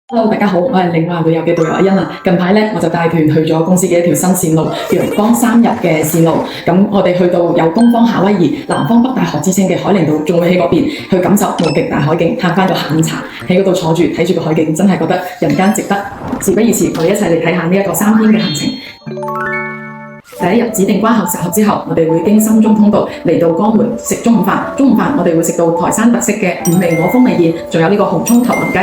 Hello，大家好，我係領華旅遊嘅導遊阿欣啊。近排呢，我就帶團去咗公司嘅一條新線路，陽光3日嘅線路。咁我哋去到有東方夏威夷、南方北大河之稱嘅海陵島，仲會喺嗰邊去感受無極大海景，嘆翻個下午茶，喺嗰度坐住睇住個海景，真係覺得人間值得。事不宜遲，我哋一齊嚟睇下呢一個3天嘅行程。第一日指定關口集合之後，我哋會經深中通道嚟到江門食中午飯。中午飯我哋會食到台山特色嘅5味鵝風味宴，仲有呢個紅葱頭淋雞。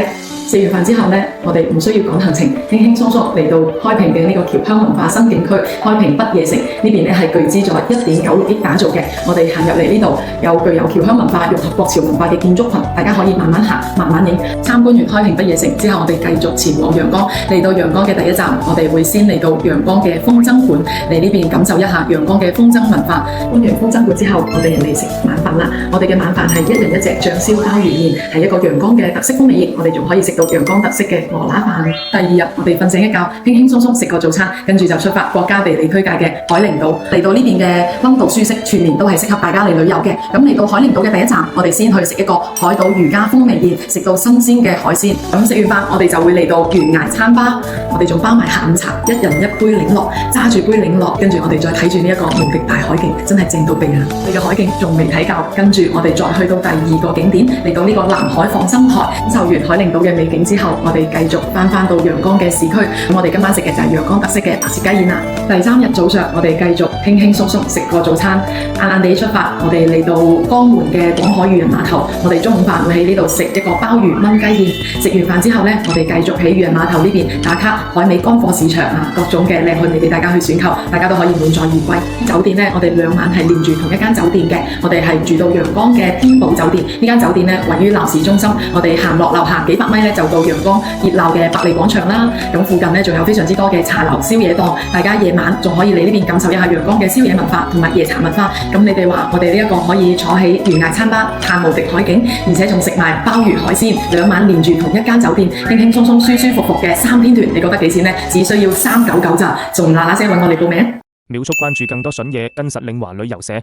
食完飯之後呢，我哋唔需要趕行程，輕輕鬆鬆嚟到開平嘅呢個僑鄉文化新景區開平北夜城呢邊呢係巨資咗1.96億打造嘅。我哋行入嚟呢度有具有僑鄉文化、融合國潮文化嘅建築群，大家可以慢慢行、慢慢影。參觀完開平北夜城之後，我哋繼續前往陽江。嚟到陽江嘅第一站，我哋會先嚟到陽江嘅風箏館嚟呢邊感受一下陽江嘅風箏文化。觀完風箏館之後，我哋嚟食晚飯啦。我哋嘅晚飯係1人1隻醬燒鮑魚宴，係一個陽江嘅特色風味宴。我哋仲可以食到陽江特色嘅鵝乸飯。第二日我哋瞓醒一覺，輕輕鬆鬆食個早餐，跟住就出發國家地理區界嘅海陵島。嚟到呢邊嘅溫度舒適，全年都係適合大家嚟旅遊嘅。咁嚟到海陵島嘅第一站，我哋先去食一個海島漁家風味宴，食到新鮮嘅海鮮。咁食完飯，我哋就會嚟到懸崖餐吧，我哋仲包埋下午茶，1人1杯檸樂，揸住杯檸樂，跟住我哋再睇住呢一個無極大海景，真係正到痹啊！你嘅海景仲未睇夠，跟住我哋再去到第2個景點，嚟到呢個南海放生台。感受完海陵島嘅美景之後，我哋繼續返到陽江嘅市區。咁我哋今晚食嘅就係陽江特色嘅白切雞宴啦。第3日早上，我哋繼續輕輕鬆鬆食個早餐，晏晏地出發，我哋嚟到江門嘅廣海漁人碼頭。我哋中午飯會喺呢度食一個鮑魚燜雞宴。食完飯之後呢，我哋繼續喺漁人碼頭呢邊打卡海味乾貨市場啊，各種嘅靚去味俾大家去選購，大家都可以滿載而歸。酒店呢，我哋2晚係連住同一間酒店嘅，我哋係住到陽江嘅天寶酒店。呢間酒店呢，位於鬧市中心，我哋行落樓下幾百米呢，就到陽江熱鬧嘅百利廣場啦。咁附近呢，仲有非常之多嘅茶樓、宵夜檔，大家夜晚仲可以嚟呢邊感受一下陽江嘅宵夜文化同埋夜茶文化。咁你哋話我哋呢一個可以坐喺懸崖餐吧嘆無敵海景，而且仲食埋鮑魚海鮮，2晚連住同一間酒店，輕輕鬆鬆、舒舒服服嘅3天團，你覺得幾錢呢？只需要399咋，仲嗱嗱聲揾我哋報名。秒速關注更多筍嘢，跟實領華旅遊社。